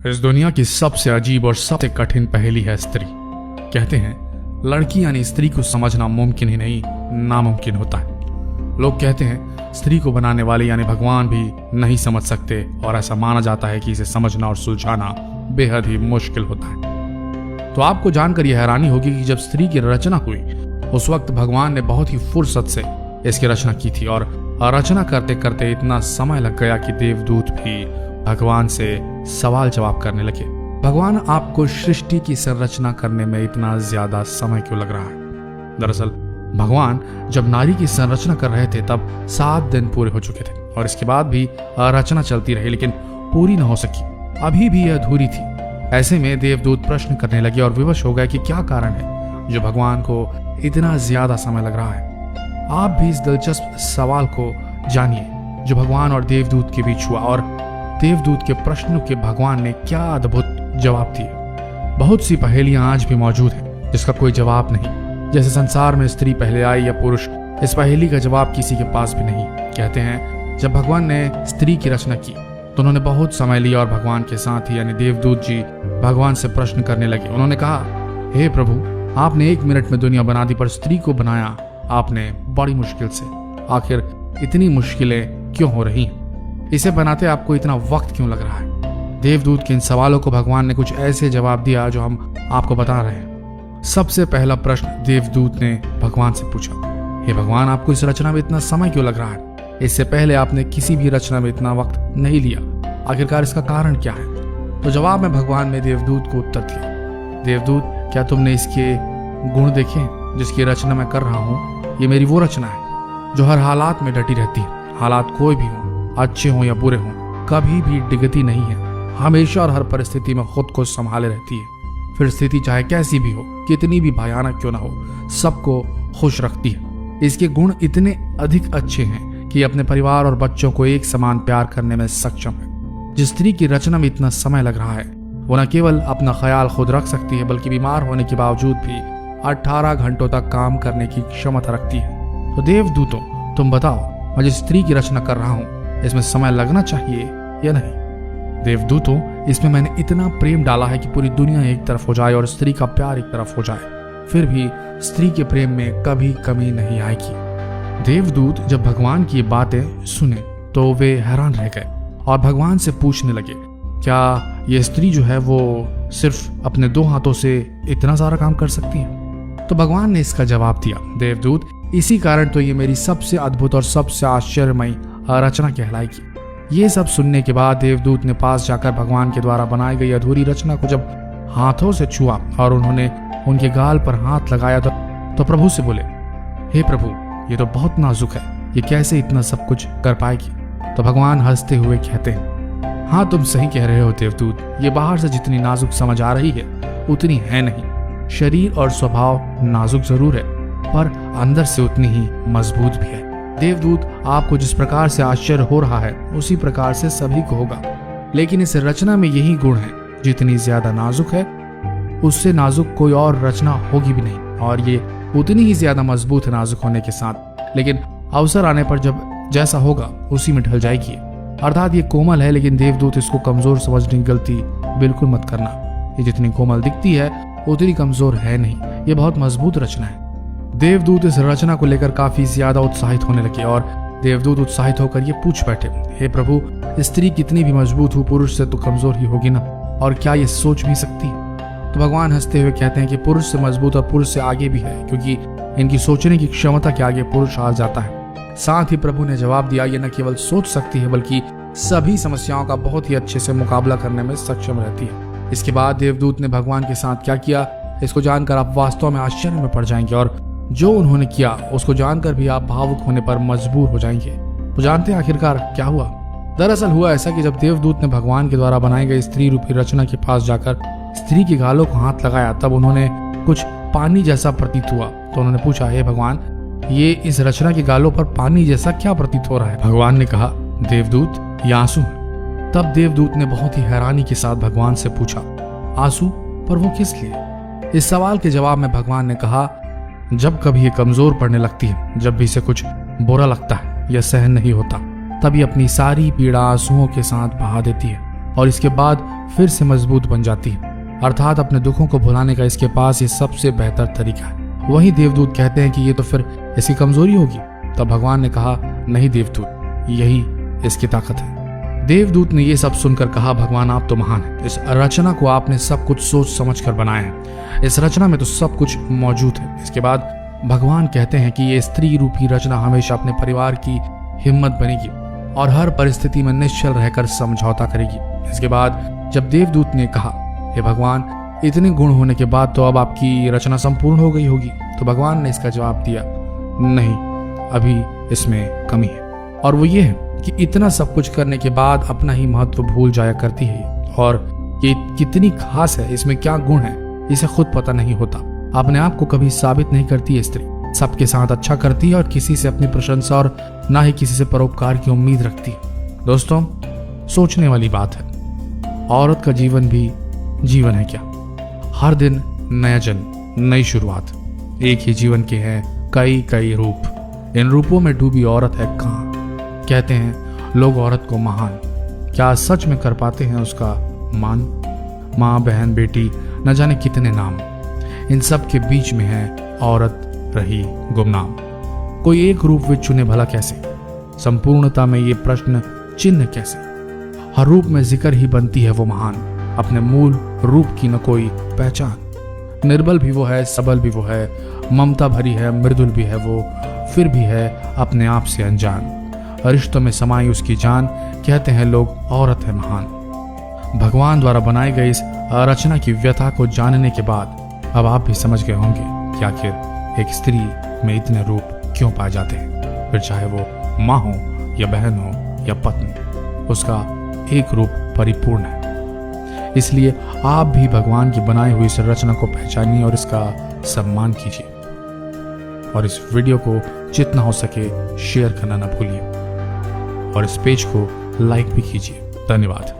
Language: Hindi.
इस दुनिया की सबसे अजीब और सबसे कठिन पहेली है स्त्री। कहते हैं लड़की यानी स्त्री को समझना मुमकिन ही नहीं नामुमकिन होता है। लोग कहते हैं स्त्री को बनाने वाले यानी भगवान भी नहीं समझ सकते और ऐसा माना जाता है कि इसे समझना और सुलझाना बेहद ही मुश्किल होता है। तो आपको जानकर यह हैरानी होगी कि जब स्त्री की रचना हुई उस वक्त भगवान ने बहुत ही फुर्सत से इसकी रचना की थी और रचना करते करते इतना समय लग गया कि देवदूत भी भगवान से सवाल जवाब करने लगे। भगवान, आपको सृष्टि की संरचना करने में इतना ज्यादा समय क्यों लग रहा है? दरअसल भगवान जब नारी की संरचना कर रहे थे तब 7 दिन पूरे हो चुके थे और इसके बाद भी रचना चलती रही लेकिन पूरी न हो सकी, अभी भी यह अधूरी थी। ऐसे में देवदूत प्रश्न करने लगे और विवश हो गए कि क्या कारण है जो भगवान को इतना ज्यादा समय लग रहा है। आप भी इस दिलचस्प सवाल को जानिए जो भगवान और देवदूत के बीच हुआ और देवदूत के प्रश्नों के भगवान ने क्या अद्भुत जवाब दिए। बहुत सी पहेलियां आज भी मौजूद हैं जिसका कोई जवाब नहीं, जैसे संसार में स्त्री पहले आई या पुरुष, इस पहेली का जवाब किसी के पास भी नहीं। कहते हैं जब भगवान ने स्त्री की रचना की तो उन्होंने बहुत समय लिया और भगवान के साथ ही यानी देवदूत जी भगवान से प्रश्न करने लगे। उन्होंने कहा, हे प्रभु, आपने 1 मिनट में दुनिया बना दी पर स्त्री को बनाया आपने बड़ी मुश्किल से। आखिर इतनी मुश्किलें क्यों हो रही हैं? इसे बनाते आपको इतना वक्त क्यों लग रहा है? देवदूत के इन सवालों को भगवान ने कुछ ऐसे जवाब दिया जो हम आपको बता रहे हैं। सबसे पहला प्रश्न देवदूत ने भगवान से पूछा, हे भगवान, आपको इस रचना में इतना समय क्यों लग रहा है? इससे पहले आपने किसी भी रचना में इतना वक्त नहीं लिया, आखिरकार इसका कारण क्या है? तो जवाब में भगवान ने देवदूत को उत्तर दिया, देवदूत, क्या तुमने इसके गुण देखे जिसकी रचना मैं कर रहा हूँ? ये मेरी वो रचना है जो हर हालात में डटी रहती है। हालात कोई भी हो, अच्छे हो या बुरे हो, कभी भी डिगती नहीं है, हमेशा और हर परिस्थिति में खुद को संभाले रहती है। फिर स्थिति चाहे कैसी भी हो, कितनी भी भयानक क्यों ना हो, सबको खुश रखती है। इसके गुण इतने अधिक अच्छे हैं कि अपने परिवार और बच्चों को एक समान प्यार करने में सक्षम है। जिस स्त्री की रचना में इतना समय लग रहा है वो न केवल अपना ख्याल खुद रख सकती है बल्कि बीमार होने के बावजूद भी 18 घंटों तक काम करने की क्षमता रखती है। तो देवदूतों, तुम बताओ, मैं जिस स्त्री की रचना कर रहा हूँ इसमें समय लगना चाहिए या नहीं? देवदूतों, इसमें मैंने इतना प्रेम डाला है कि पूरी दुनिया एक तरफ हो जाए और स्त्री का प्यार एक तरफ हो जाए, फिर भी स्त्री के प्रेम में कभी कमी नहीं आएगी। देवदूत जब भगवान की बातें सुने तो वे हैरान रह गए और भगवान से पूछने लगे, क्या ये स्त्री जो है वो सिर्फ अपने 2 हाथों से इतना सारा काम कर सकती है? तो भगवान ने इसका जवाब दिया, देवदूत, इसी कारण तो ये मेरी सबसे अद्भुत और सबसे आश्चर्यमयी रचना कहलाएगी। ये सब सुनने के बाद देवदूत ने पास जाकर भगवान के द्वारा बनाई गई अधूरी रचना को जब हाथों से छुआ और उन्होंने उनके गाल पर हाथ लगाया तो प्रभु से बोले, हे प्रभु, ये तो बहुत नाजुक है, ये कैसे इतना सब कुछ कर पाएगी? तो भगवान हंसते हुए कहते हैं, हाँ, तुम सही कह रहे हो देवदूत, ये बाहर से जितनी नाजुक समझ आ रही है उतनी है नहीं। शरीर और स्वभाव नाजुक जरूर है पर अंदर से उतनी ही मजबूत भी है। देवदूत, आपको जिस प्रकार से आश्चर्य हो रहा है उसी प्रकार से सभी को होगा, लेकिन इस रचना में यही गुण है, जितनी ज्यादा नाजुक है उससे नाजुक कोई और रचना होगी भी नहीं और ये उतनी ही ज्यादा मजबूत है नाजुक होने के साथ, लेकिन अवसर आने पर जब जैसा होगा उसी में ढल जाएगी। अर्थात ये कोमल है, लेकिन देवदूत इसको कमजोर समझने की गलती बिल्कुल मत करना। ये जितनी कोमल दिखती है उतनी कमजोर है नहीं, ये बहुत मजबूत रचना है। देवदूत इस रचना को लेकर काफी ज्यादा उत्साहित होने लगे और देवदूत उत्साहित होकर ये पूछ बैठे, हे प्रभु, स्त्री कितनी भी मजबूत हो पुरुष से तो कमजोर ही होगी ना, और क्या ये सोच भी सकती है? तो भगवान हंसते हुए कहते हैं कि पुरुष से मजबूत और पुरुष से आगे भी है, क्योंकि इनकी सोचने की क्षमता के आगे पुरुष हार जाता है। साथ ही प्रभु ने जवाब दिया, ये न केवल सोच सकती है बल्कि सभी समस्याओं का बहुत ही अच्छे से मुकाबला करने में सक्षम रहती है। इसके बाद देवदूत ने भगवान के साथ क्या किया, इसको जानकर आप वास्तव में आश्चर्य में पड़ जाएंगे और जो उन्होंने किया उसको जानकर भी आप भावुक होने पर मजबूर हो जाएंगे। तो जानते हैं आखिरकार क्या हुआ? दरअसल हुआ ऐसा कि जब देवदूत ने भगवान के द्वारा बनाई गई स्त्री रूपी रचना के पास जाकर स्त्री के गालों को हाथ लगाया तब उन्होंने कुछ पानी जैसा प्रतीत हुआ। तो उन्होंने पूछा, हे भगवान, ये इस रचना के गालों पर पानी जैसा क्या प्रतीत हो रहा है? भगवान ने कहा, देवदूत, ये आंसू है। तब देवदूत ने बहुत ही हैरानी के साथ भगवान से पूछा, आंसू? पर वो किस लिए? इस सवाल के जवाब में भगवान ने कहा, जब कभी ये कमजोर पड़ने लगती है, जब भी इसे कुछ बुरा लगता है या सहन नहीं होता, तब ये अपनी सारी पीड़ा आंसुओं के साथ बहा देती है और इसके बाद फिर से मजबूत बन जाती है। अर्थात अपने दुखों को भुलाने का इसके पास ये सबसे बेहतर तरीका है। वहीं देवदूत कहते हैं कि ये तो फिर इसकी कमजोरी होगी। तब भगवान ने कहा, नहीं देवदूत, यही इसकी ताकत है। देवदूत ने ये सब सुनकर कहा, भगवान आप तो महान हैं। इस रचना को आपने सब कुछ सोच समझ कर बनाया है। इस रचना में तो सब कुछ मौजूद है। इसके बाद भगवान कहते हैं कि ये स्त्री रूपी रचना हमेशा अपने परिवार की हिम्मत बनेगी और हर परिस्थिति में निश्चल रहकर समझौता करेगी। इसके बाद जब देवदूत ने कहा, हे भगवान, इतने गुण होने के बाद तो अब आपकी रचना संपूर्ण हो गई होगी। तो भगवान ने इसका जवाब दिया, नहीं, अभी इसमें कमी है। और वो ये है कि इतना सब कुछ करने के बाद अपना ही महत्व भूल जाया करती है और ये कितनी खास है, इसमें क्या गुण है, इसे खुद पता नहीं होता। अपने आप को कभी साबित नहीं करती है स्त्री। सबके साथ अच्छा करती है और किसी से अपनी प्रशंसा और ना ही किसी से परोपकार की उम्मीद रखती है। दोस्तों, सोचने वाली बात है, औरत का जीवन भी जीवन है क्या? हर दिन नया जन्म, नई शुरुआत। एक ही जीवन के हैं कई कई रूप। इन रूपों में डूबी औरत है कहाँ? कहते हैं लोग औरत को महान, क्या सच में कर पाते हैं उसका मान? माँ, बहन, बेटी, न जाने कितने नाम, इन सब के बीच में है औरत रही गुमनाम। कोई एक रूप वे चुने भला कैसे? संपूर्णता में ये प्रश्न चिन्ह कैसे? हर रूप में जिक्र ही बनती है वो महान। अपने मूल रूप की न कोई पहचान। निर्बल भी वो है, सबल भी वो है, ममता भरी है, मृदुल भी है वो, फिर भी है अपने आप से अनजान। रिश्तों में समाई उसकी जान, कहते हैं लोग औरत है महान। भगवान द्वारा बनाई गई इस रचना की व्यथा को जानने के बाद अब आप भी समझ गए होंगे कि आखिर एक स्त्री में इतने रूप क्यों पाए जाते हैं। फिर चाहे वो माँ हो या बहन हो या पत्नी, उसका एक रूप परिपूर्ण है। इसलिए आप भी भगवान की बनाई हुई इस रचना को पहचानिए और इसका सम्मान कीजिए। और इस वीडियो को जितना हो सके शेयर करना न भूलिए और इस पेज को लाइक भी कीजिए। धन्यवाद।